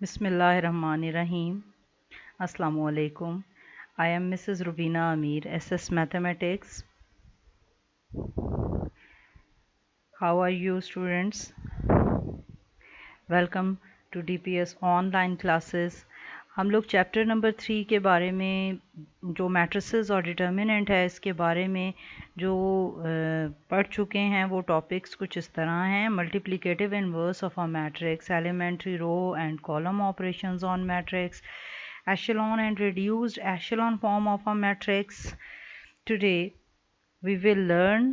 Bismillahirrahmanirrahim. Assalamu alaikum. I am Mrs. Rubina Amir, SS Mathematics. How are you students? Welcome to DPS online classes. हम लोग chapter number 3 के बारे में जो matrices और determinant है इसके बारे में जो पढ़ चुके हैं वो टॉपिक्स कुछ इस तरह हैं. Multiplicative inverse of a matrix, elementary row and column operations on matrix, echelon and reduced echelon form of a matrix. Today we will learn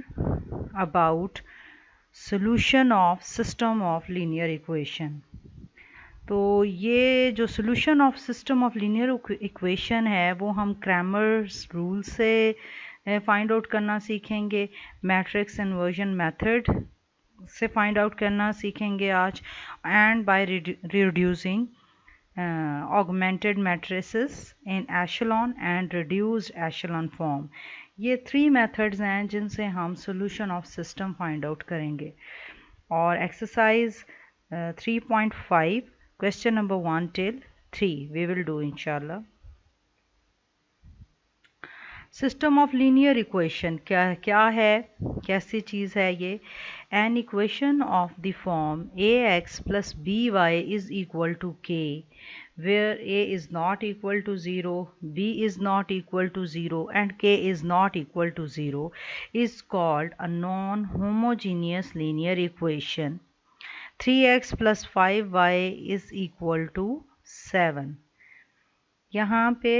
about solution of system of linear equation. तो ये जो solution of system of linear equation है वो हम Cramer's rule से find out करना सीखेंगे, matrix inversion method से फाइंड आउट करना सीखेंगे आज, and by reducing augmented matrices in echelon and reduced echelon form. ये 3 methods हैं जिनसे हम solution of system find out करेंगे. और exercise 3.5 question number 1 till 3 we will do inshallah. System of linear equation क्या है, कैसी चीज़ है ये? An equation of the form A X plus B Y is equal to K where a is not equal to 0, b is not equal to 0 and k is not equal to 0 is called a non-homogeneous linear equation. 3x plus 5y is equal to 7. यहाँ पे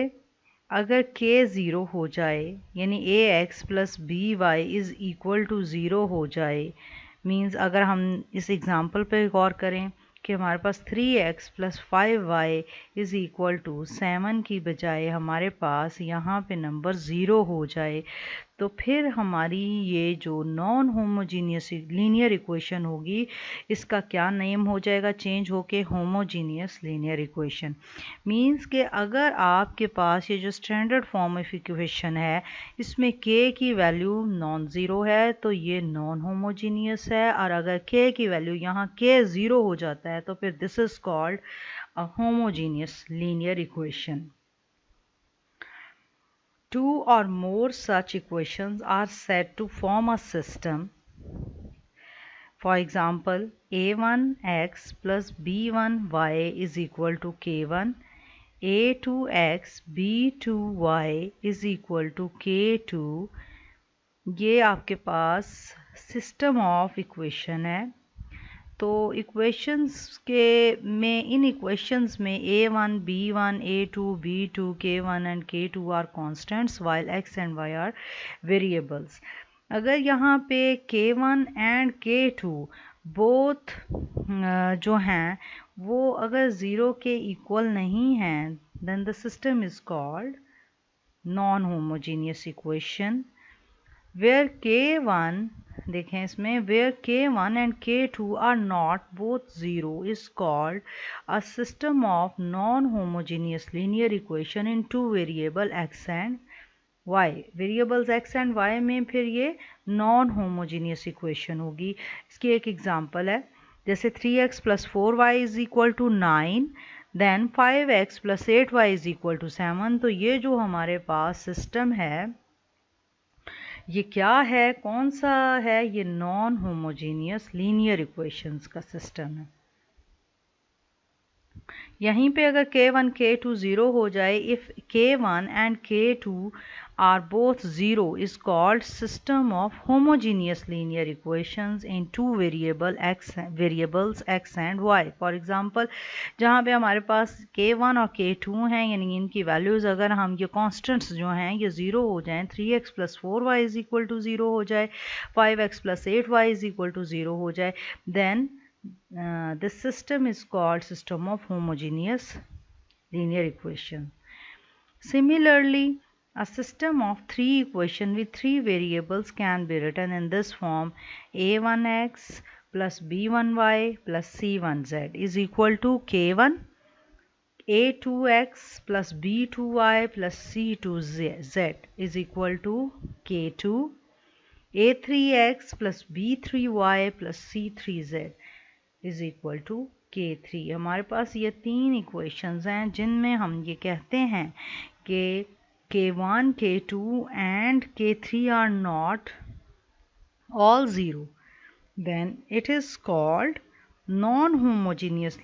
अगर k zero हो जाए यानी A X plus B Y is equal to zero हो जाए, means अगर हम इस एग्ज़ाम्पल पे गौर करें कि हमारे पास 3x plus 5y is equal to 7 की बजाय हमारे पास यहाँ पे नंबर ज़ीरो हो जाए, तो फिर हमारी ये जो नॉन होमोजीनियस लीनियर इक्वेशन होगी इसका क्या नेम हो जाएगा, चेंज होके होमोजीनियस लीनियर इक्वेशन. मींस कि अगर आपके पास ये जो स्टैंडर्ड फॉर्म ऑफ इक्वेशन है इसमें k की वैल्यू नॉन ज़ीरो है तो ये नॉन होमोजीनियस है, और अगर k की वैल्यू यहाँ k ज़ीरो हो जाता है तो फिर this is called a homogeneous linear equation. Two or more such equations are said to form a system. For example, a1x plus b1y is equal to k1, a2x b2y is equal to k2. ये आपके पास system of equation है. तो equations के में इन equations में a1 b1 a2 b2 k1 and k2 are constants while x and y are variables. अगर यहाँ पे k1 एंड k2 बोथ जो हैं वो अगर ज़ीरो के इक्वल नहीं हैं then the system is called non homogeneous equation. Where k1 देखें इसमें where k1 and k2 are not both 0 is called a system of non-homogeneous linear equation in two variable x and y. Variables x and y में फिर ये non homogeneous equation होगी. इसकी एक example है, जैसे 3x plus 4y is equal to 9, then 5x plus 8y is equal to 7. तो ये जो हमारे पास सिस्टम है ये क्या है, कौन सा है? ये नॉन होमोजीनियस लीनियर इक्वेशंस का सिस्टम है. यहीं पे अगर k1 k2 ज़ीरो हो जाए, if k1 and k2 are both zero is called system of homogeneous linear equations in two variables x and y. For example जहाँ पे हमारे पास k1 और k2 हैं यानी इनकी वैल्यूज़ अगर हम ये कॉन्स्टेंट्स जो हैं ये ज़ीरो हो जाएँ, 3x plus 4y is equal to zero हो जाए, 5x plus 8y is equal to zero हो जाए, then this system is called system of homogeneous linear equation. Similarly, a system of three equations with three variables can be written in this form: a1x plus b1y plus c1z is equal to k1, a2x plus b2y plus c2z is equal to k2, a3x plus b3y plus c3z is equal to K3। हमारे पास ये 3 equations हैं जिनमें हम ये कहते हैं कि K1, K2 and K3 are not all 0, then it is called non-homogeneous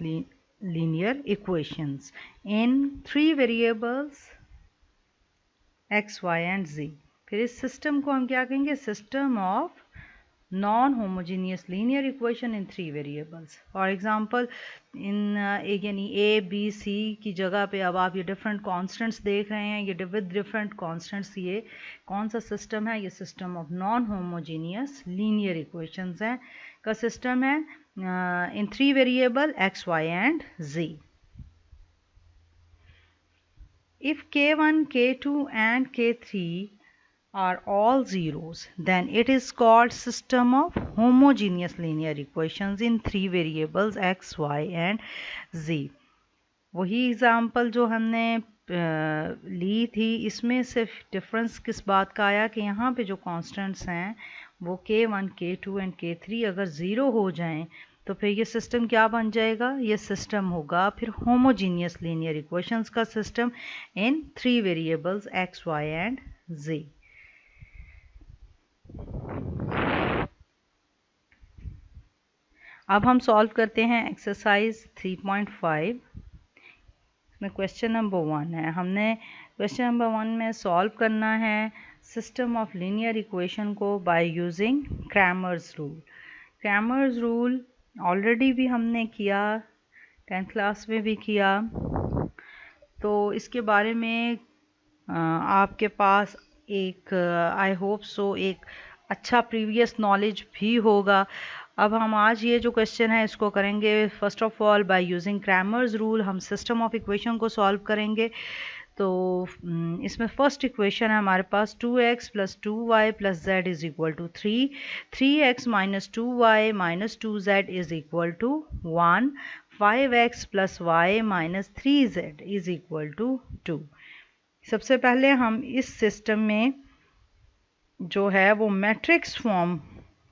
linear equations in 3 variables x, y and z। फिर इस सिस्टम को हम क्या कहेंगे? System of non homogeneous linear equation in 3 variables. For example in यानी A B C की जगह पे अब आप ये डिफरेंट कांस्टेंट्स देख रहे हैं, ये विद डिफरेंट कांस्टेंट्स, ये कौन सा सिस्टम है? ये system of non homogeneous linear equations है का सिस्टम है इन 3 variable x, y and z। If K1, K2 and K3 are all zeros, then it is called system of homogeneous linear equations in 3 variables x, y and z। वही example जो हमने ली थी, इसमें सिर्फ difference किस बात का आया कि यहाँ पे जो कांस्टेंट्स हैं वो K1, K2 एंड K3 अगर ज़ीरो हो जाएं तो फिर ये सिस्टम क्या बन जाएगा? ये सिस्टम होगा फिर होमोजीनियस लीनियर इक्वेशंस का system in 3 variables x, y and z। अब हम सॉल्व करते हैं एक्सरसाइज 3.5 में क्वेश्चन नंबर 1 है। हमने क्वेश्चन नंबर 1 में सॉल्व करना है सिस्टम ऑफ लीनियर इक्वेशन को bye using Cramer's rule. Cramer's rule already भी हमने किया, 10th क्लास में भी किया, तो इसके बारे में आपके पास एक आई होप सो एक अच्छा प्रीवियस नॉलेज भी होगा। अब हम आज ये जो क्वेश्चन है इसको करेंगे first of all by using Cramer's rule. हम सिस्टम ऑफ इक्वेशन को सॉल्व करेंगे। तो इसमें फर्स्ट इक्वेशन है हमारे पास 2x + 2y + z is equal to 3, 3x - 2y - 2z is equal to 1, 5x + y - 3z is equal to 2। सबसे पहले हम इस सिस्टम में जो है वो मैट्रिक्स फॉर्म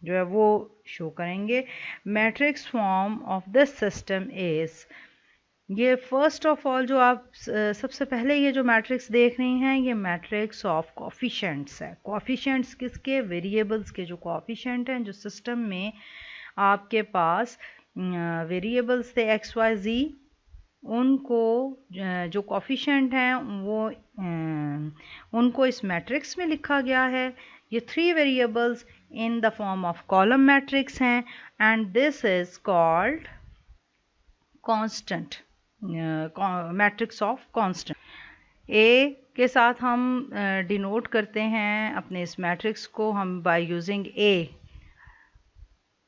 जो है वो शो करेंगे। Matrix form of this system is, ये फर्स्ट ऑफ ऑल जो आप सबसे पहले ये जो मैट्रिक्स देख रही हैं ये मैट्रिक्स ऑफ कोफिशिएंट्स है। कोफिशिएंट्स किसके? वेरिएबल्स के जो कोफिशिएंट हैं, जो सिस्टम में आपके पास वेरिएबल्स थे x, y, z, उनको जो कोफिशिएंट हैं वो उनको इस मैट्रिक्स में लिखा गया है। ये 3 variables in the form of column matrix हैं and this is called constant, matrix of constant. A के साथ हम डिनोट करते हैं अपने इस मैट्रिक्स को हम बाय यूजिंग ए,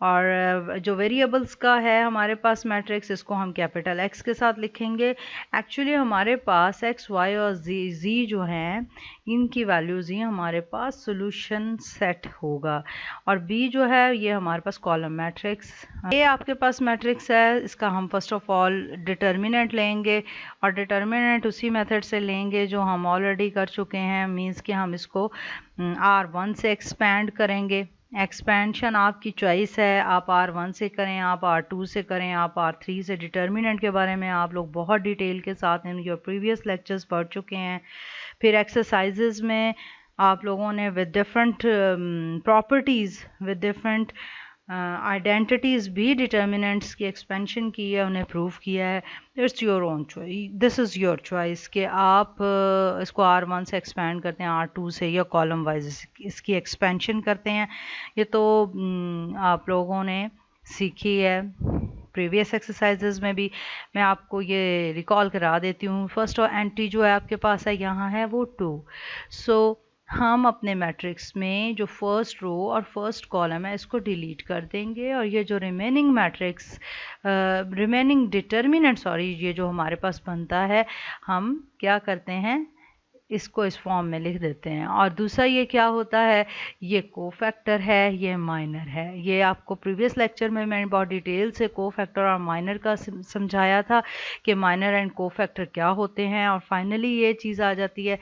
और जो वेरिएबल्स का है हमारे पास मैट्रिक्स, इसको हम कैपिटल X के साथ लिखेंगे। एक्चुअली हमारे पास x, y और z जो हैं इनकी वैल्यूज़ ही हमारे पास सॉल्यूशन सेट होगा, और b जो है ये हमारे पास कॉलम मैट्रिक्स। ये आपके पास मैट्रिक्स है, इसका हम फर्स्ट ऑफ ऑल डिटर्मिनेंट लेंगे और डिटर्मिनेंट उसी मेथड से लेंगे जो हम ऑलरेडी कर चुके हैं। मींस कि हम इसको R1 से एक्सपैंड करेंगे। एक्सपेंशन आपकी चॉइस है, आप R1 से करें, आप R2 से करें, आप R3 से। डिटर्मिनेंट के बारे में आप लोग बहुत डिटेल के साथ इन योर प्रीवियस लेक्चर्स पढ़ चुके हैं। फिर एक्सरसाइजेज में आप लोगों ने with different properties, with different identities भी डिटर्मिनेंट्स की एक्सपेंशन की है, उन्हें प्रूव किया है। It's your own choice, this is your choice कि आप इसको R1 से एक्सपेंड करते हैं, R2 से, या कॉलम वाइज इसकी एक्सपेंशन करते हैं। ये तो आप लोगों ने सीखी है प्रीवियस एक्सरसाइजेज में भी। मैं आपको ये रिकॉल करा देती हूँ। फर्स्ट और एंट्री जो है आपके पास है यहाँ है वो 2। सो हम अपने मैट्रिक्स में जो फर्स्ट रो और फर्स्ट कॉलम है इसको डिलीट कर देंगे, और ये जो रिमेनिंग मैट्रिक्स रिमेनिंग डिटर्मिनेंट ये जो हमारे पास बनता है, हम क्या करते हैं इसको इस फॉर्म में लिख देते हैं। और दूसरा ये क्या होता है, ये कोफैक्टर है, ये माइनर है। ये आपको प्रीवियस लेक्चर में मैंने बहुत डिटेल से कोफैक्टर और माइनर का समझाया था कि माइनर एंड कोफैक्टर क्या होते हैं। और फाइनली ये चीज़ आ जाती है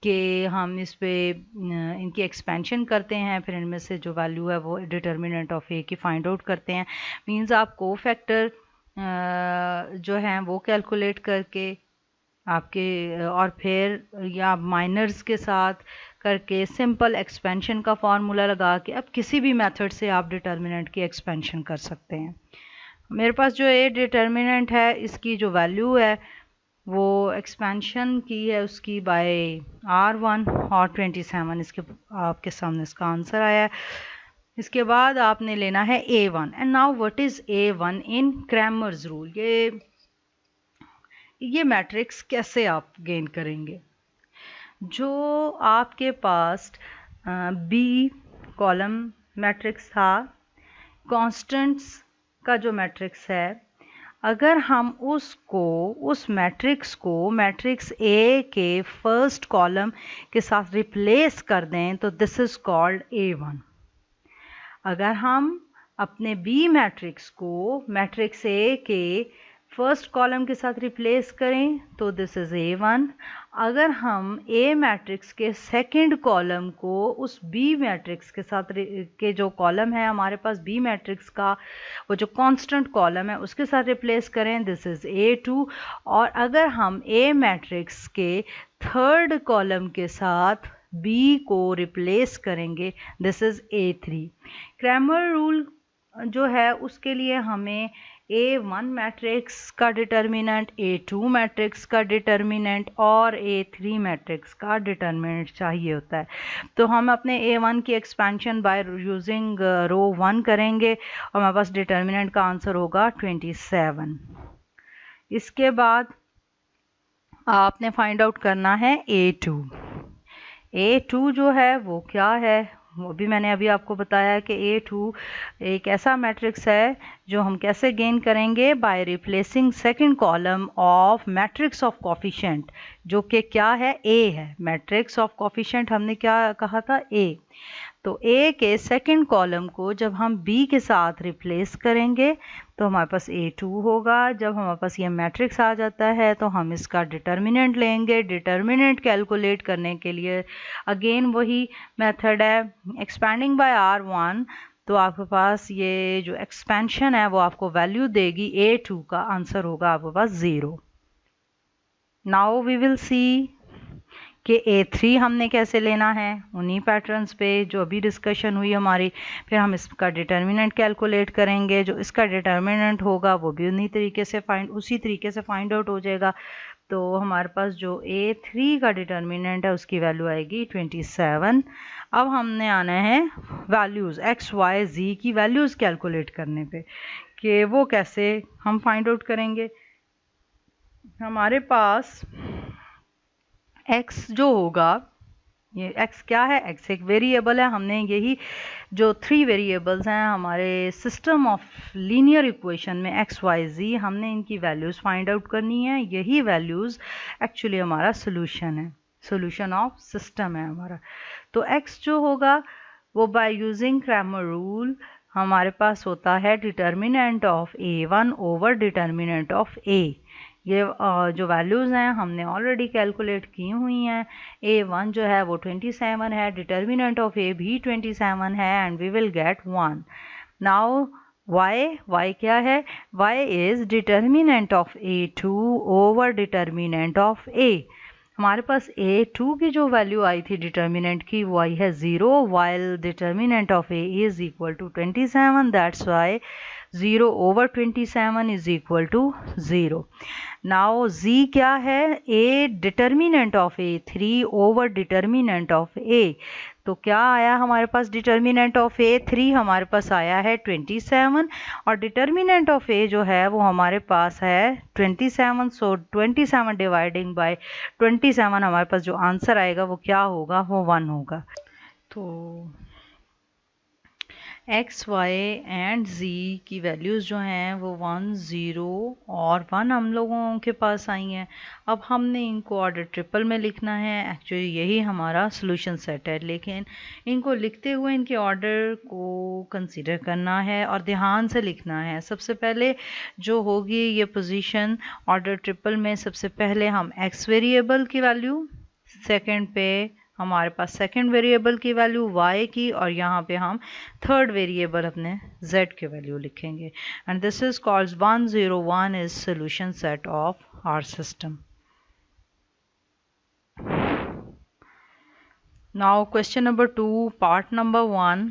कि हम इस पे इनकी एक्सपेंशन करते हैं, फिर इनमें से जो वैल्यू है वो डिटर्मिनेंट ऑफ ए की फाइंड आउट करते हैं। मींस आप कोफैक्टर जो हैं वो कैलकुलेट करके आपके, और फिर या माइनर्स के साथ करके सिंपल एक्सपेंशन का फार्मूला लगा के अब किसी भी मेथड से आप डिटर्मिनेंट की एक्सपेंशन कर सकते हैं। मेरे पास जो ए डिटर्मिनेंट है इसकी जो वैल्यू है वो एक्सपेंशन की है उसकी बाय R1 और 27 इसके आपके सामने इसका आंसर आया है। इसके बाद आपने लेना है A1 and now what is A1 in Cramer's rule. ये मैट्रिक्स कैसे आप गेन करेंगे। जो आपके पास बी कॉलम मैट्रिक्स था, कॉन्स्टेंट्स का जो मैट्रिक्स है, अगर हम उस मैट्रिक्स को मैट्रिक्स ए के फर्स्ट कॉलम के साथ रिप्लेस कर दें तो दिस इज़ कॉल्ड A1। अगर हम अपने बी मैट्रिक्स को मैट्रिक्स ए के फर्स्ट कॉलम के साथ रिप्लेस करें तो दिस इज़ A1। अगर हम ए मैट्रिक्स के सेकंड कॉलम को उस बी मैट्रिक्स के साथ के जो कॉलम है हमारे पास बी मैट्रिक्स का वो जो कांस्टेंट कॉलम है उसके साथ रिप्लेस करें दिस इज़ A2। और अगर हम ए मैट्रिक्स के थर्ड कॉलम के साथ बी को रिप्लेस करेंगे this is A3। Cramer rule जो है उसके लिए हमें A1 मैट्रिक्स का डिटर्मिनेंट, A2 मैट्रिक्स का डिटर्मिनेंट और A3 मैट्रिक्स का डिटर्मिनेंट चाहिए होता है। तो हम अपने A1 की एक्सपेंशन बाय यूजिंग रो 1 करेंगे और हमारे पास डिटर्मिनेंट का आंसर होगा 27। इसके बाद आपने फाइंड आउट करना है A2। A2 जो है वो क्या है वो भी मैंने अभी आपको बताया कि A2 एक ऐसा मैट्रिक्स है जो हम कैसे गेन करेंगे by replacing second column of matrix of coefficient, जो कि क्या है A है। मैट्रिक्स ऑफ कोफिशिएंट हमने क्या कहा था A। तो A के सेकंड कॉलम को जब हम B के साथ रिप्लेस करेंगे तो हमारे पास A2 होगा। जब हमारे पास ये मैट्रिक्स आ जाता है तो हम इसका डिटर्मिनेंट लेंगे। डिटर्मिनेंट कैलकुलेट करने के लिए अगेन वही मेथड है एक्सपेंडिंग बाय R1। तो आपके पास ये जो एक्सपेंशन है वो आपको वैल्यू देगी A2 का आंसर होगा आपके पास 0। नाउ वी विल सी कि A3 हमने कैसे लेना है उन्हीं पैटर्न्स पे जो अभी डिस्कशन हुई हमारी। फिर हम इसका डिटर्मिनेंट कैलकुलेट करेंगे, जो इसका डिटर्मिनेंट होगा वो भी उसी तरीके से फाइंड आउट हो जाएगा। तो हमारे पास जो A3 का डिटर्मिनेंट है उसकी वैल्यू आएगी 27। अब हमने आना है वैल्यूज़ x y z की वैल्यूज़ कैलकुलेट करने पे कि वो कैसे हम फाइंड आउट करेंगे। हमारे पास x जो होगा, ये x क्या है, x एक वेरिएबल है। हमने यही जो 3 वेरिएबल्स हैं हमारे सिस्टम ऑफ लीनियर इक्वेशन में x y z, हमने इनकी वैल्यूज़ फाइंड आउट करनी है। यही वैल्यूज़ एक्चुअली हमारा सोल्यूशन है, सोल्यूशन ऑफ सिस्टम है हमारा। तो x जो होगा वो बाय यूजिंग क्रैमर रूल हमारे पास होता है determinant of A1 over determinant of A। ये जो वैल्यूज़ हैं हमने ऑलरेडी कैलकुलेट की हुई हैं। A1 जो है वो 27 है, डिटर्मिनेंट ऑफ A भी 27 है and we will get 1। Now y क्या है, y is determinant of A2 over determinant of A। हमारे पास A2 की जो वैल्यू आई थी डिटर्मिनेंट की वो आई है 0 while determinant of A is equal to 27। That's Y 0 over 27 is equal to 0. Now z क्या है, a determinant of A3 over determinant of A। तो क्या आया हमारे पास डिटर्मिनेंट ऑफ A3 हमारे पास आया है 27 और डिटर्मिनेंट ऑफ A जो है वो हमारे पास है 27। सो 27 डिवाइडिंग बाय 27 हमारे पास जो आंसर आएगा वो क्या होगा, वो 1 होगा। तो x, y एंड z की वैल्यूज़ जो हैं वो 1, 0 और 1 हम लोगों के पास आई हैं। अब हमने इनको ऑर्डर ट्रिपल में लिखना है। एक्चुअली यही हमारा सॉल्यूशन सेट है, लेकिन इनको लिखते हुए इनके ऑर्डर को कंसीडर करना है और ध्यान से लिखना है। सबसे पहले जो होगी ये पोजीशन ऑर्डर ट्रिपल में, सबसे पहले हम x वेरिएबल की वैल्यू, सेकंड पे हमारे पास सेकंड वेरिएबल की वैल्यू y की, और यहाँ पे हम थर्ड वेरिएबल अपने z की वैल्यू लिखेंगे, and this is called 101 is solution set of our system. Now question number 2, part number 1.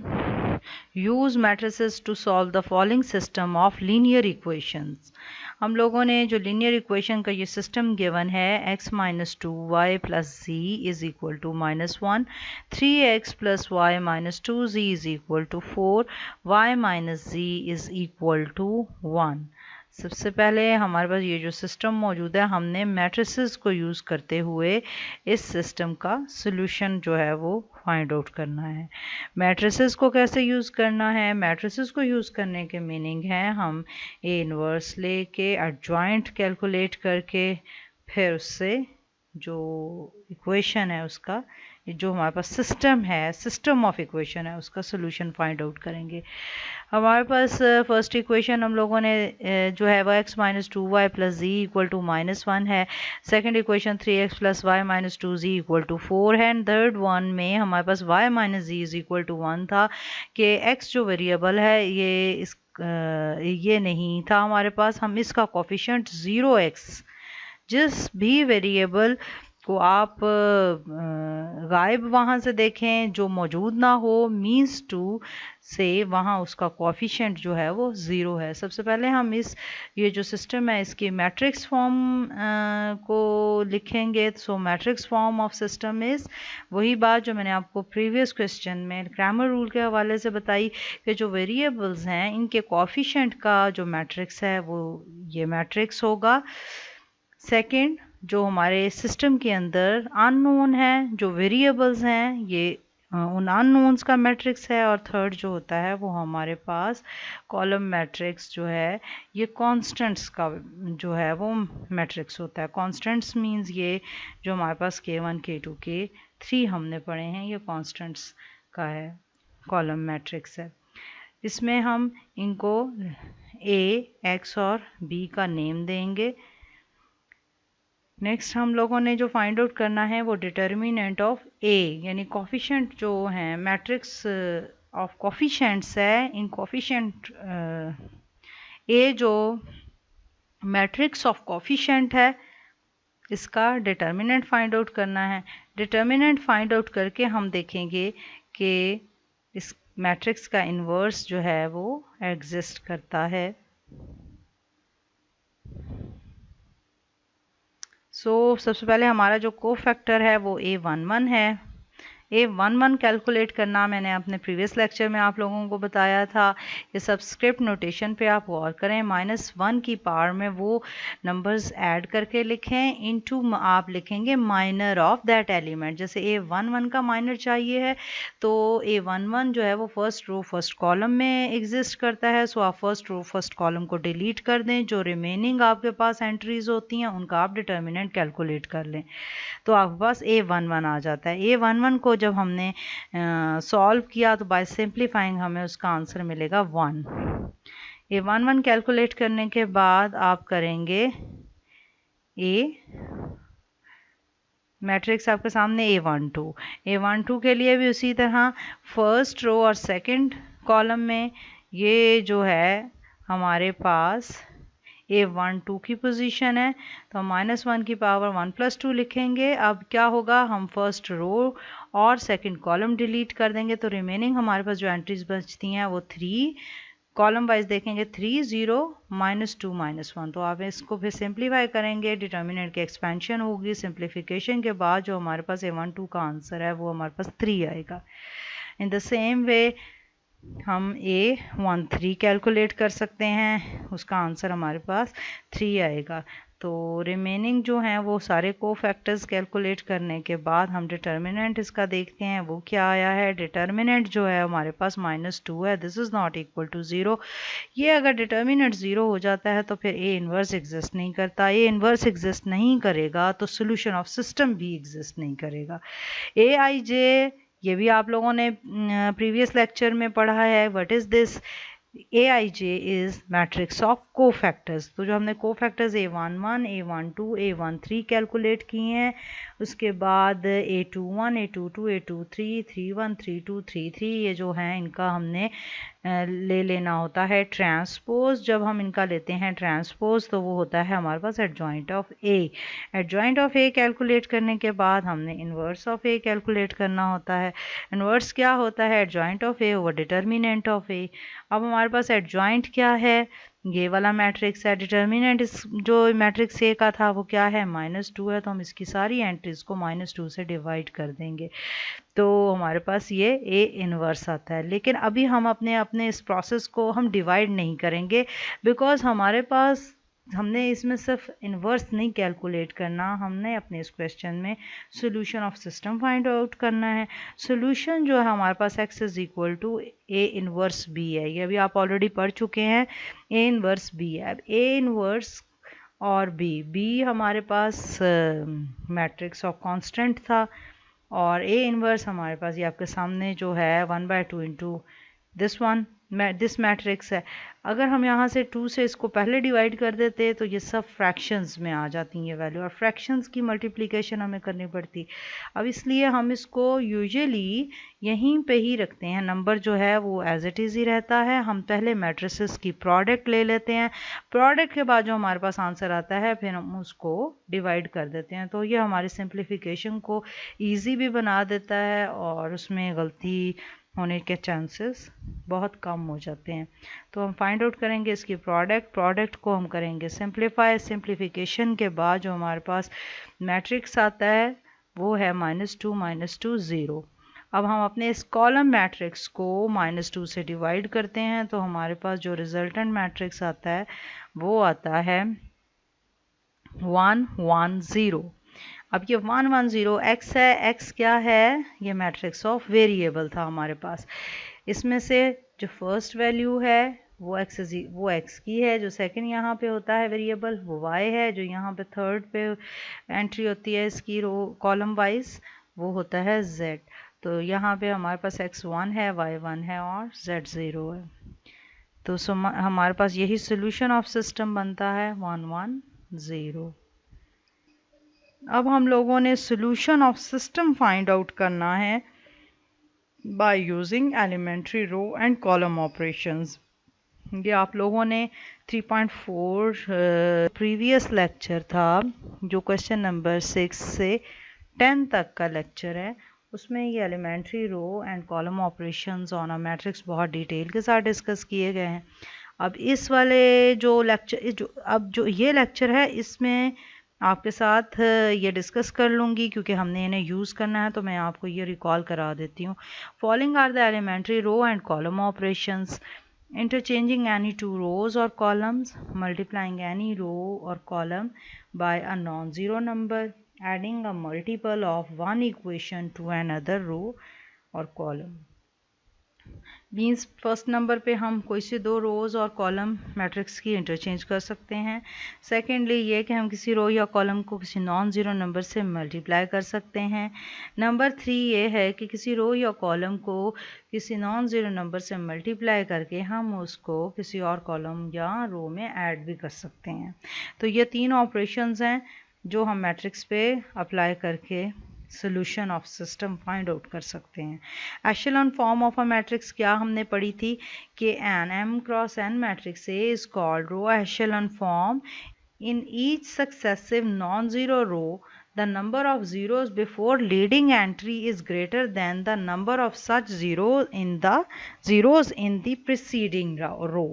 Use matrices to solve the following system of linear equations. हम लोगों ने जो linear equation का ये system given है, x minus 2y plus z is equal to minus 1, 3x plus y minus 2z is equal to 4, y minus z is equal to 1. सबसे पहले हमारे पास ये जो सिस्टम मौजूद है, हमने मैट्रिसेस को यूज़ करते हुए इस सिस्टम का सॉल्यूशन जो है वो फाइंड आउट करना है. मैट्रिसेस को कैसे यूज़ करना है? मैट्रिसेस को यूज़ करने के मीनिंग है हम ए इनवर्स लेके एडजॉइंट कैलकुलेट करके फिर उससे जो इक्वेशन है उसका, जो हमारे पास सिस्टम है, सिस्टम ऑफ इक्वेशन है, उसका सोल्यूशन फाइंड आउट करेंगे. हमारे पास फर्स्ट इक्वेशन हम लोगों ने जो है वो x minus 2y plus z equal to -1 है. Second equation 3x plus y minus 2z equal to 4 है. एंड थर्ड वन में हमारे पास y minus z is equal to 1 था कि x जो वेरिएबल है ये नहीं था हमारे पास. हम इसका कोफिशिएंट 0x, जिस भी वेरिएबल को आप गायब वहाँ से देखें, जो मौजूद ना हो, मीन्स टू से वहाँ उसका कोफिशिएंट जो है वो 0 है. सबसे पहले हम ये जो सिस्टम है इसकी मैट्रिक्स फॉर्म को लिखेंगे. So matrix form of system is वही बात जो मैंने आपको प्रीवियस क्वेश्चन में क्रैमर रूल के हवाले से बताई कि जो वेरिएबल्स हैं इनके कोफिशिएंट का जो मैट्रिक्स है वो ये मैट्रिक्स होगा. सेकेंड, जो हमारे सिस्टम के अंदर अननोन है, जो वेरिएबल्स हैं, ये उन अननोन्स का मैट्रिक्स है. और थर्ड जो होता है वो हमारे पास कॉलम मैट्रिक्स जो है ये कांस्टेंट्स का जो है वो मैट्रिक्स होता है. कांस्टेंट्स मींस ये जो हमारे पास k1 k2 k3 हमने पढ़े हैं, ये कांस्टेंट्स का है, कॉलम मैट्रिक्स है. इसमें हम इनको a, x और b का नेम देंगे. नेक्स्ट हम लोगों ने जो फाइंड आउट करना है वो डिटर्मिनेंट ऑफ ए, यानी कोफिशिएंट जो हैं, मैट्रिक्स ऑफ कोफिशिएंट्स है. इन कोफिशिएंट ए जो मैट्रिक्स ऑफ कोफिशिएंट है इसका डिटर्मिनेंट फाइंड आउट करना है. डिटर्मिनेंट फाइंड आउट करके हम देखेंगे कि इस मैट्रिक्स का इन्वर्स जो है वो एग्जिस्ट करता है. सबसे पहले हमारा जो कोफैक्टर है वो A11 है. A11 कैलकुलेट करना मैंने अपने प्रीवियस लेक्चर में आप लोगों को बताया था. ये सब्सक्रिप्ट नोटेशन पे आप गौर करें. -1 की पावर में वो नंबर्स ऐड करके लिखें, इनटू आप लिखेंगे माइनर ऑफ दैट एलिमेंट. जैसे A11 का माइनर चाहिए है तो A11 जो है वो फर्स्ट रो फर्स्ट कॉलम में एग्जिस्ट करता है. सो आप फर्स्ट रो फर्स्ट कॉलम को डिलीट कर दें. जो रिमेनिंग आपके पास एंट्रीज होती हैं उनका आप डिटर्मिनेंट कैलकुलेट कर लें तो आपके पास A11 आ जाता है. A11 को जब हमने सॉल्व किया तो बाय सिंप्लीफाइंग हमें उसका आंसर मिलेगा 1. A11 कैलकुलेट करने के बाद आप करेंगे मैट्रिक्स आपके सामने A12 के लिए भी उसी तरह फर्स्ट रो और सेकंड कॉलम में ये जो है हमारे पास A12 की पोजीशन है तो हम -1 की पावर 1 + 2 लिखेंगे. अब क्या होगा, हम फर्स्ट रो और सेकंड कॉलम डिलीट कर देंगे तो रिमेनिंग हमारे पास जो एंट्रीज बचती हैं वो 3 कॉलम वाइज देखेंगे. 3 0 -2 -1. तो आप इसको फिर सिंप्लीफाई करेंगे, डिटर्मिनेंट की एक्सपेंशन होगी. सिंप्लीफिकेशन के बाद जो हमारे पास A12 का आंसर है वो हमारे पास 3 आएगा. इन द सेम वे हम A13 कैलकुलेट कर सकते हैं, उसका आंसर हमारे पास 3 आएगा. तो रिमेनिंग जो हैं वो सारे कोफैक्टर्स कैलकुलेट करने के बाद हम डिटर्मिनेंट इसका देखते हैं वो क्या आया है. डिटर्मिनेंट जो है हमारे पास -2 है. This is not equal to 0. ये अगर डिटर्मिनेंट 0 हो जाता है तो फिर A इन्वर्स एग्जिस्ट नहीं करता. A इन्वर्स एग्जिस्ट नहीं करेगा तो सोल्यूशन ऑफ सिस्टम भी एग्जिस्ट नहीं करेगा. AIJ ये भी आप लोगों ने प्रीवियस लेक्चर में पढ़ा है. What is this? Aij is matrix of cofactors। तो जो हमने cofactors A11, A12, A13 calculate किए हैं, उसके बाद A21, A22, A23, 31, 32, 33 ये जो हैं इनका हमने ले लेना होता है ट्रांसपोज। जब हम इनका लेते हैं ट्रांसपोज तो वो होता है हमारे पास adjoint of A. Adjoint of A calculate करने के बाद हमने इन्वर्स ऑफ ए कैलकुलेट करना होता है। इन्वर्स क्या होता है? Adjoint of A over determinant of A. अब हमारे पास एडजॉइंट क्या है? ये वाला मैट्रिक्स है। डिटर्मिनेंट इस जो मैट्रिक्स ए का था वो क्या है? -2 है, तो हम इसकी सारी एंट्रीज को -2 से डिवाइड कर देंगे, तो हमारे पास ये ए इनवर्स आता है। लेकिन अभी हम अपने इस प्रोसेस को हम डिवाइड नहीं करेंगे, बिकॉज हमारे पास हमने इसमें सिर्फ इन्वर्स नहीं कैलकुलेट करना, हमने अपने इस क्वेश्चन में solution of system find out करना है। सोल्यूशन जो है हमारे पास x is equal to A inverse B है। ये अभी आप ऑलरेडी पढ़ चुके हैं, ए इनवर्स बी है। अब ए इनवर्स और बी हमारे पास मैट्रिक्स ऑफ कांस्टेंट था, और ए इनवर्स हमारे पास ये आपके सामने जो है 1/2 इंटू दिस मैट्रिक्स है। अगर हम यहाँ से 2 से इसको पहले डिवाइड कर देते तो ये सब फ्रैक्शंस में आ जाती हैं ये वैल्यू, और फ्रैक्शंस की मल्टीप्लिकेशन हमें करनी पड़ती। अब इसलिए हम इसको यूजुअली यहीं पे ही रखते हैं, नंबर जो है वो एज इट इज़ ही रहता है। हम पहले मैट्रिसेस की प्रोडक्ट ले लेते हैं, प्रोडक्ट के बाद जो हमारे पास आंसर आता है फिर हम उसको डिवाइड कर देते हैं। तो ये हमारी सिंप्लीफिकेशन को ईजी भी बना देता है और उसमें गलती होने के चांसेस बहुत कम हो जाते हैं। तो हम फाइंड आउट करेंगे इसकी प्रोडक्ट को हम करेंगे सिंप्लीफाई। सिंप्लीफिकेशन के बाद जो हमारे पास मैट्रिक्स आता है वो है -2 0। अब हम अपने इस कॉलम मैट्रिक्स को -2 से डिवाइड करते हैं, तो हमारे पास जो रिजल्टेंट मैट्रिक्स आता है वो आता है 1 1 0। अब ये 1 1 0 x है, x क्या है? ये मैट्रिक्स ऑफ वेरिएबल था हमारे पास। इसमें से जो फर्स्ट वैल्यू है वो x की है, जो सेकंड यहाँ पे होता है वेरिएबल वो y है, जो यहाँ पे थर्ड पे एंट्री होती है इसकी रो कॉलम वाइज वो होता है z। तो यहाँ पे हमारे पास x 1 है, y 1 है और z 0 है। तो हमारे पास यही सोल्यूशन ऑफ सिस्टम बनता है 1 1 0। अब हम लोगों ने solution of system find out करना है by using elementary row and column operations. ये आप लोगों ने 3.4 प्रीवियस लेक्चर था, जो क्वेश्चन नंबर 6 से 10 तक का लेक्चर है, उसमें ये elementary row and column operations on a matrix बहुत डिटेल के साथ डिस्कस किए गए हैं। अब इस वाले जो लेक्चर जो ये लेक्चर है इसमें आपके साथ ये डिस्कस कर लूँगी, क्योंकि हमने इन्हें यूज़ करना है तो मैं आपको ये रिकॉल करा देती हूँ। Following are the elementary row and column operations: interchanging any two rows or columns, multiplying any row or column by a non-zero number, adding a multiple of one equation to another row or column। Means first number पे हम कोई से दो रोज़ और column matrix की interchange कर सकते हैं। सेकेंडली ये कि हम किसी रो या कॉलम को किसी नॉन ज़ीरो नंबर से मल्टीप्लाई कर सकते हैं। नंबर 3 ये है कि किसी रो या कॉलम को किसी नॉन ज़ीरो नंबर से मल्टीप्लाई करके हम उसको किसी और कॉलम या रो में ऐड भी कर सकते हैं। तो ये 3 ऑपरेशंस हैं जो हम मैट्रिक्स पे अप्लाई करके solution of system find out कर सकते हैं। Echelon form of a matrix क्या हमने पढ़ी थी कि an m cross n matrix A is called row echelon form. In each successive non zero row the number of zeros before leading entry is greater than the number of such zeros in the preceding row।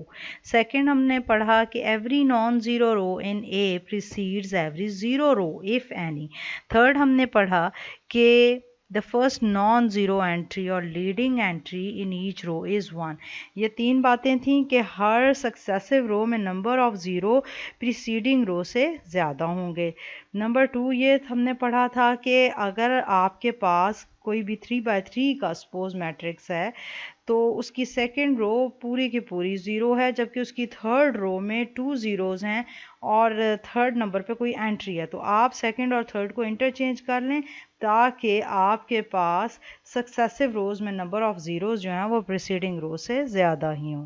Second हमने पढ़ा कि every non-zero row in A precedes every zero row if any। Third हमने पढ़ा कि the first non-zero entry or leading entry in each row is 1। ये 3 बातें थीं कि हर सक्सेसिव रो में नंबर ऑफ ज़ीरो प्रीसीडिंग रो से ज़्यादा होंगे। नंबर 2 ये हमने पढ़ा था कि अगर आपके पास कोई भी 3/3 का सपोज मैट्रिक्स है तो उसकी सेकंड रो पूरी की पूरी ज़ीरो है, जबकि उसकी थर्ड रो में 2 ज़ीरोज़ हैं और थर्ड नंबर पे कोई एंट्री है। तो आप सेकंड और थर्ड को इंटरचेंज कर लें ताकि आपके पास सक्सेसिव रोज़ में नंबर ऑफ़ ज़ीरोज़ जो हैं वो प्रीसीडिंग रो से ज़्यादा ही हों।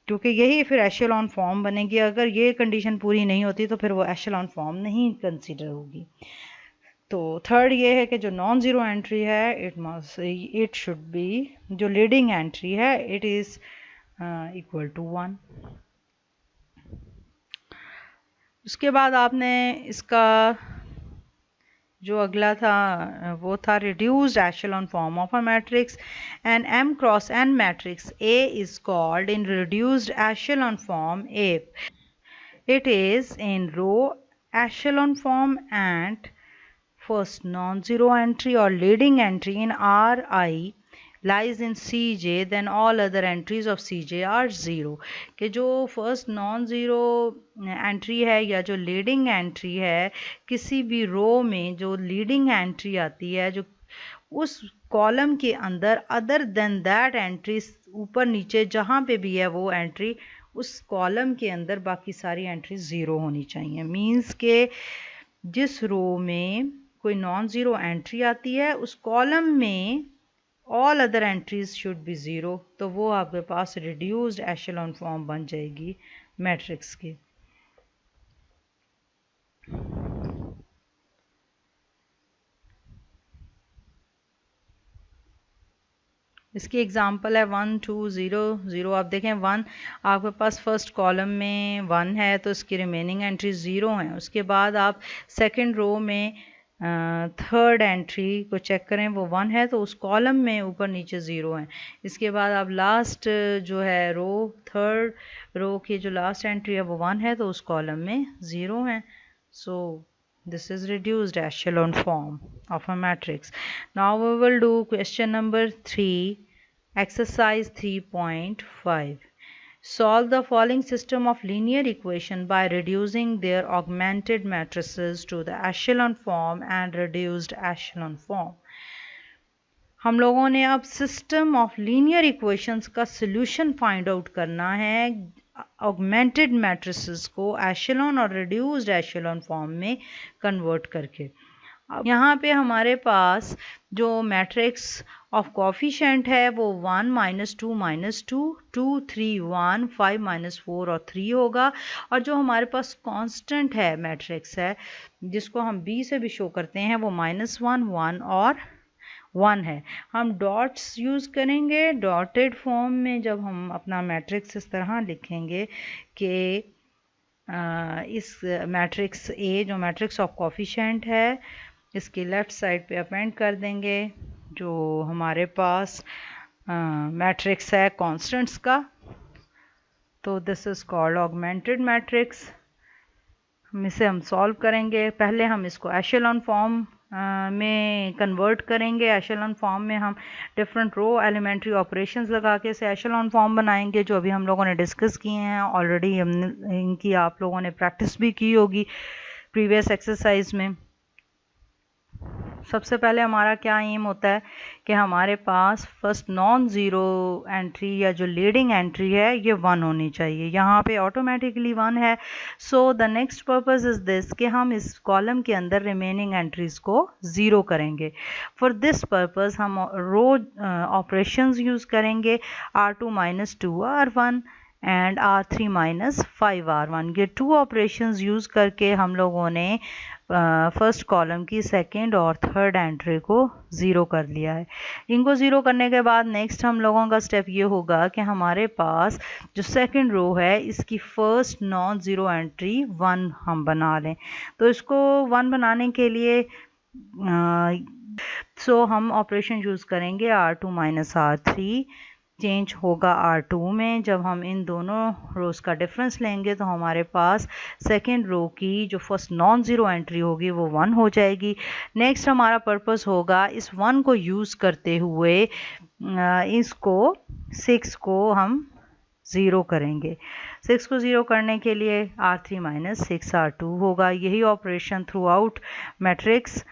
क्योंकि यही फिर एशेलॉन फॉर्म बनेगी। अगर ये कंडीशन पूरी नहीं होती तो फिर वो एशेलॉन फॉर्म नहीं कंसीडर होगी। तो थर्ड ये है कि जो नॉन ज़ीरो एंट्री है इट शुड बी, जो लीडिंग एंट्री है इट इज़ इक्वल टू 1। उसके बाद आपने इसका जो अगला था वो था reduced echelon form of a matrix. And m cross n matrix A is called in reduced echelon form if it is in row echelon form and first non-zero entry or leading entry in Ri lies in Cj, then all other entries of Cj are zero। कि जो first non zero entry है या जो leading entry है किसी भी रो में, जो लीडिंग एंट्री आती है जो उस कॉलम के अंदर अदर देन दैट एंट्री, ऊपर नीचे जहाँ पे भी है वो एंट्री, उस कॉलम के अंदर बाकी सारी एंट्री ज़ीरो होनी चाहिए। मीन्स के जिस रो में कोई नॉन ज़ीरो एंट्री आती है उस कॉलम में all other entries should be zero, तो वो आपके पास रिड्यूस्ड एशेलॉन फॉर्म बन जाएगी मैट्रिक्स की। इसकी एग्जांपल है 1 2 0 0। आप देखें 1 आपके पास फर्स्ट कॉलम में 1 है तो इसकी रिमेनिंग एंट्री 0 हैं। उसके बाद आप सेकंड रो में थर्ड एंट्री को चेक करें वो 1 है तो उस कॉलम में ऊपर नीचे 0 हैं। इसके बाद आप लास्ट जो है रो, थर्ड रो की जो लास्ट एंट्री है वो 1 है तो उस कॉलम में 0 हैं। सो this is reduced echelon form of a matrix. Now we will do question number 3, exercise 3.5. Solve the following system of linear equation by reducing their augmented matrices to the echelon form and reduced echelon form. हम लोगों ने अब system of linear equations का solution find out करना है augmented matrices को एशेलॉन और reduced echelon form में कन्वर्ट करके। अब यहाँ पे हमारे पास जो मैट्रिक्स ऑफ कोफिशिएंट है वो 1 -2 -2 2 3 1 5 -4 और 3 होगा। और जो हमारे पास कांस्टेंट है मैट्रिक्स है जिसको हम b से भी शो करते हैं वो -1 1 और 1 है। हम डॉट्स यूज़ करेंगे डॉटेड फॉर्म में जब हम अपना मैट्रिक्स इस तरह लिखेंगे कि इस मैट्रिक्स ए जो मैट्रिक्स ऑफ कोफिशिएंट है इसकी लेफ़्ट साइड पे अपेंड कर देंगे जो हमारे पास मैट्रिक्स है कॉन्स्टेंट्स का। तो this is called augmented matrix. इसे हम सॉल्व करेंगे। पहले हम इसको एशेलॉन फॉर्म में कन्वर्ट करेंगे। एशेलॉन फॉर्म में हम डिफरेंट रो एलिमेंट्री ऑपरेशंस लगा के इसे एशेलॉन फॉर्म बनाएंगे जो अभी हम लोगों ने डिस्कस किए हैं ऑलरेडी। हमने इनकी आप लोगों ने प्रैक्टिस भी की होगी प्रीवियस एक्सरसाइज में। सबसे पहले हमारा क्या एम होता है कि हमारे पास फर्स्ट नॉन ज़ीरो एंट्री या जो लीडिंग एंट्री है ये 1 होनी चाहिए। यहाँ पे ऑटोमेटिकली 1 है। So the next purpose is this कि हम इस कॉलम के अंदर रिमेनिंग एंट्रीज़ को 0 करेंगे। फॉर दिस पर्पस हम रो ऑपरेशंस यूज़ करेंगे R2 - 2 R1 and R3 - 5 R1। ये 2 ऑपरेशंस यूज़ करके हम लोगों ने फर्स्ट कॉलम की सेकंड और थर्ड एंट्री को 0 कर लिया है। इनको 0 करने के बाद नेक्स्ट हम लोगों का स्टेप ये होगा कि हमारे पास जो सेकंड रो है इसकी फर्स्ट नॉन ज़ीरो एंट्री 1 हम बना लें। तो इसको 1 बनाने के लिए हम ऑपरेशन यूज़ करेंगे R2 - R3 चेंज होगा R2 में। जब हम इन दोनों रोज़ का डिफरेंस लेंगे तो हमारे पास सेकेंड रो की जो फर्स्ट नॉन ज़ीरो एंट्री होगी वो 1 हो जाएगी। नेक्स्ट हमारा पर्पस होगा इस 1 को यूज़ करते हुए इसको 6 को हम 0 करेंगे। 6 को 0 करने के लिए R3 - 6 R2 होगा। यही ऑपरेशन थ्रू आउट मैट्रिक्स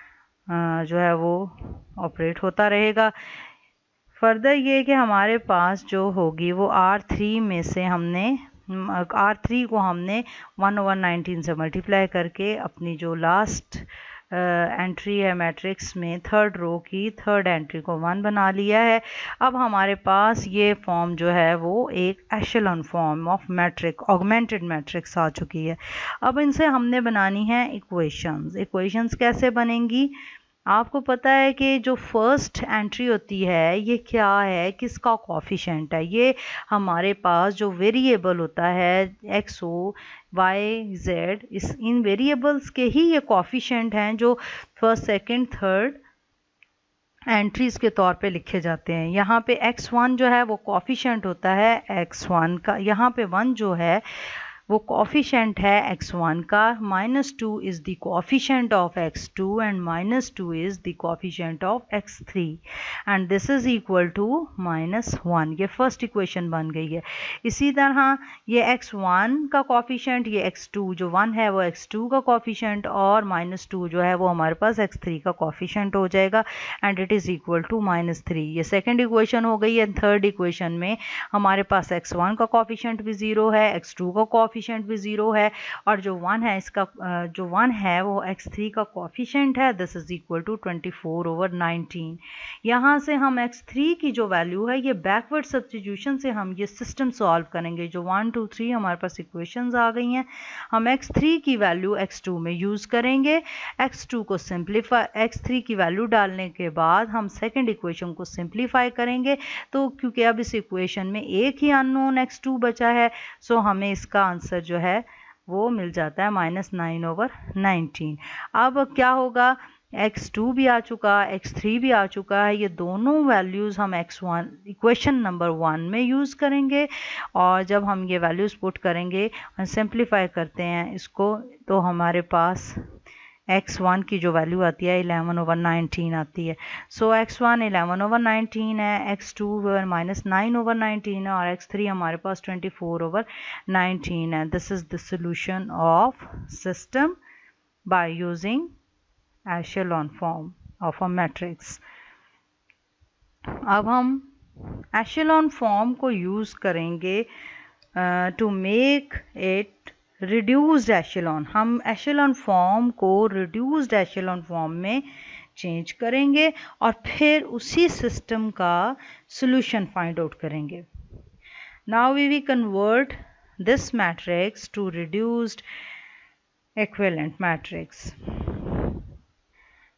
जो है वो ऑपरेट होता रहेगा। फर्दर ये कि हमारे पास जो होगी वो R3 में से हमने R3 को हमने 1/19 से मल्टीप्लाई करके अपनी जो लास्ट एंट्री है मैट्रिक्स में, थर्ड रो की थर्ड एंट्री को 1 बना लिया है। अब हमारे पास ये फॉर्म जो है वो एक echelon form of matrix, augmented matrix आ चुकी है। अब इनसे हमने बनानी है इक्वेशंस। इक्वेशंस कैसे बनेंगी? आपको पता है कि जो फर्स्ट एंट्री होती है ये क्या है, किसका कॉफिशेंट है? ये हमारे पास जो वेरिएबल होता है एक्स ओ वाई जेड, इस इन वेरिएबल्स के ही ये कॉफिशेंट हैं जो फर्स्ट सेकंड थर्ड एंट्रीज के तौर पे लिखे जाते हैं। यहाँ पे x1 जो है वो कॉफिशेंट होता है x1 का, यहाँ पे 1 जो है वो कॉफिशेंट है x1 का, -2 is the coefficient of x2 and -2 is the coefficient of x3 and this is equal to -1। ये फर्स्ट इक्वेशन बन गई है। इसी तरह ये x1 का कॉफिशेंट, ये x2 जो 1 है वो x2 का कॉफिशेंट, और -2 जो है वो हमारे पास x3 का कॉफिशेंट हो जाएगा and it is equal to -3। ये सेकेंड इक्वेशन हो गई है। थर्ड इक्वेशन में हमारे पास x1 का कॉफिशेंट भी 0 है, x2 का कॉफिशेंट भी 0 है, और जो 1 है इसका जो 1 है वो x3 का कॉफिशेंट है। This is equal to 24/19। यहाँ से हम x3 की जो वैल्यू है ये बैकवर्ड सब्स्टिट्यूशन से हम ये सिस्टम सॉल्व करेंगे। जो 1 2 3 हमारे पास इक्वेशंस आ गई हैं, हम x3 की वैल्यू x2 में यूज़ करेंगे। x2 को सिंप्लीफाई, x3 की वैल्यू डालने के बाद हम सेकेंड इक्वेशन को सिंप्लीफाई करेंगे। तो क्योंकि अब इस इक्वेशन में एक ही अननोन x2 बचा है, सो हमें इसका आंसर जो है वो मिल जाता है -9/19। अब क्या होगा, x2 भी आ चुका, x3 भी आ चुका है, ये दोनों वैल्यूज़ हम x1 इक्वेशन नंबर 1 में यूज़ करेंगे, और जब हम ये वैल्यूज़ पुट करेंगे और सिंप्लीफाई करते हैं इसको, तो हमारे पास x1 की जो वैल्यू आती है 11/19 आती है। सो x1 11/19 है, x2 -9/19 है, और x3 हमारे पास 24/19 है। This is the solution of system by using echelon form of a matrix. अब हम एशेलॉन फॉर्म को यूज़ करेंगे to make it reduced echelon. हम एशेलॉन फॉर्म को रिड्यूस्ड एशेलॉन फॉर्म में चेंज करेंगे और फिर उसी सिस्टम का सॉल्यूशन फाइंड आउट करेंगे। Now we will convert this matrix to reduced equivalent matrix.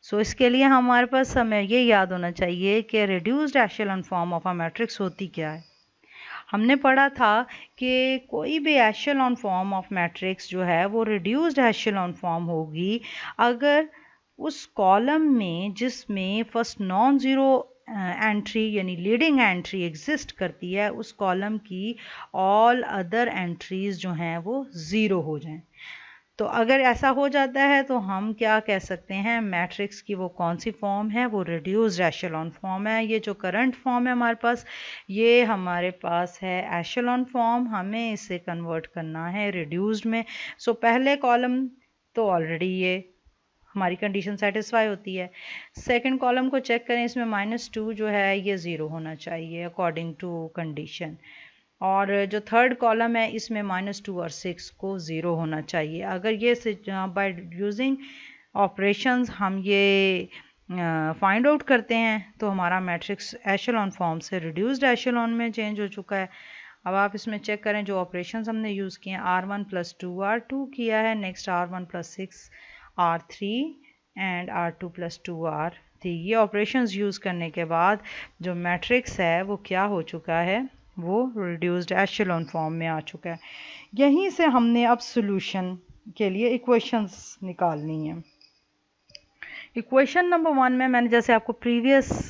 So इसके लिए हमारे पास हमें ये याद होना चाहिए कि reduced echelon form of a matrix होती क्या है। हमने पढ़ा था कि कोई भी एशेलॉन फॉर्म ऑफ मैट्रिक्स जो है वो रिड्यूस्ड एशेलॉन फॉर्म होगी अगर उस कॉलम में जिसमें फर्स्ट नॉन ज़ीरो एंट्री यानी लीडिंग एंट्री एग्जिस्ट करती है, उस कॉलम की ऑल अदर एंट्रीज जो हैं वो ज़ीरो हो जाएं। तो अगर ऐसा हो जाता है तो हम क्या कह सकते हैं, मैट्रिक्स की वो कौन सी फॉर्म है, वो रिड्यूस्ड एशेलॉन फॉर्म है। ये जो करंट फॉर्म है हमारे पास, ये हमारे पास है एशेलॉन फॉर्म, हमें इसे कन्वर्ट करना है रिड्यूस्ड में। सो पहले कॉलम तो ऑलरेडी ये हमारी कंडीशन सेटिस्फाई होती है। सेकंड कॉलम को चेक करें, इसमें -2 जो है ये ज़ीरो होना चाहिए अकॉर्डिंग टू कंडीशन, और जो थर्ड कॉलम है इसमें -2 और 6 को 0 होना चाहिए। अगर ये बाय यूजिंग ऑपरेशंस हम ये फाइंड आउट करते हैं तो हमारा मैट्रिक्स एशेलॉन फॉर्म से रिड्यूस्ड एशेलॉन में चेंज हो चुका है। अब आप इसमें चेक करें जो ऑपरेशंस हमने यूज़ किए हैं, R1 + 2 R2 किया है, next R1 + 6 R3 and R2 + 2 R3। ये ऑपरेशंस यूज़ करने के बाद जो मैट्रिक्स है वो क्या हो चुका है, वो रिड्यूस्ड एशेलॉन फॉर्म में आ चुका है। यहीं से हमने अब सॉल्यूशन के लिए इक्वेशंस निकालनी है। इक्वेशन नंबर 1 में मैंने जैसे आपको प्रीवियस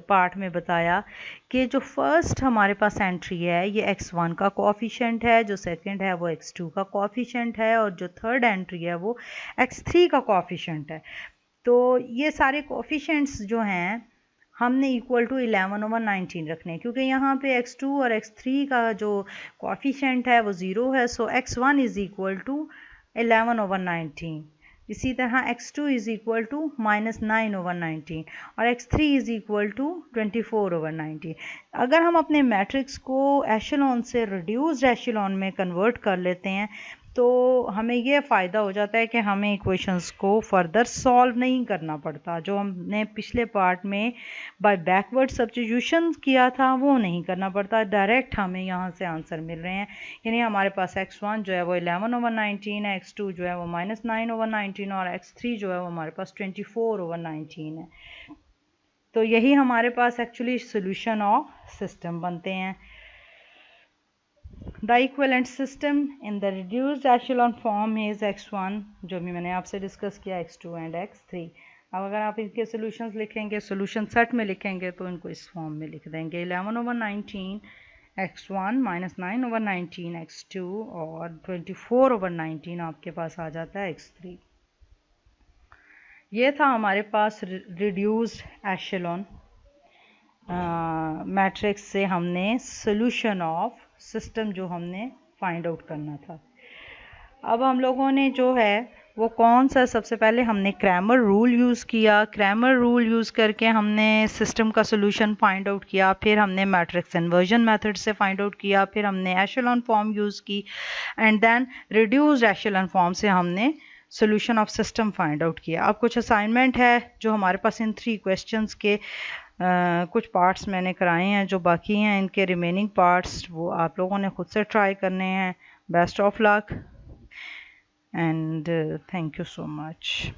पार्ट में बताया कि जो फर्स्ट हमारे पास एंट्री है ये x1 का कोएफिशिएंट है, जो सेकंड है वो x2 का कोएफिशिएंट है, और जो थर्ड एंट्री है वो x3 का कोएफिशिएंट है। तो ये सारे कोएफिशिएंट्स जो हैं हमने इक्वल टू 11/19 रखने हैं, क्योंकि यहाँ पे x2 और x3 का जो कोएफिशिएंट है वो 0 है। सो x1 इज़ इक्वल टू 11/19, इसी तरह x2 इज़ इक्वल टू -9/19 और x3 इज़ इक्वल टू 24/19। अगर हम अपने मैट्रिक्स को एशेलॉन से रिड्यूस्ड एशेलॉन में कन्वर्ट कर लेते हैं तो हमें ये फ़ायदा हो जाता है कि हमें इक्वेशंस को फर्दर सॉल्व नहीं करना पड़ता। जो हमने पिछले पार्ट में बाय बैकवर्ड सब्स्टिट्यूशन किया था वो नहीं करना पड़ता, डायरेक्ट हमें यहाँ से आंसर मिल रहे हैं। यानी हमारे पास x1 जो है वो 11/19 है, x2 जो है वो -9/19 और x3 जो है वो हमारे पास 24/19 है। तो यही हमारे पास एक्चुअली सोल्यूशन ऑफ सिस्टम बनते हैं। The equivalent system in the reduced echelon form is x1, जो भी मैंने आपसे डिस्कस किया, x2 एंड x3। अब अगर आप इनके सॉल्यूशंस लिखेंगे, सॉल्यूशन सेट में लिखेंगे तो इनको इस फॉर्म में लिख देंगे 11/19 x1 -9/19 x2 और 24/19 आपके पास आ जाता है x3। ये था हमारे पास रिड्यूस्ड एशेलॉन मैट्रिक्स से हमने सॉल्यूशन ऑफ सिस्टम जो हमने फाइंड आउट करना था। अब हम लोगों ने जो है वो कौन सा, सबसे पहले हमने क्रैमर रूल यूज़ किया। क्रैमर रूल यूज़ करके हमने सिस्टम का सॉल्यूशन फाइंड आउट किया, फिर हमने मैट्रिक्स इन्वर्जन मेथड से फाइंड आउट किया, फिर हमने एशेलॉन फॉर्म यूज़ की and then reduced echelon form से हमने solution of system find out किया। अब कुछ असाइनमेंट है जो हमारे पास इन 3 क्वेश्चंस के कुछ पार्ट्स मैंने कराए हैं, जो बाकी हैं इनके रिमेनिंग पार्ट्स वो आप लोगों ने खुद से ट्राई करने हैं। Best of luck and thank you so much.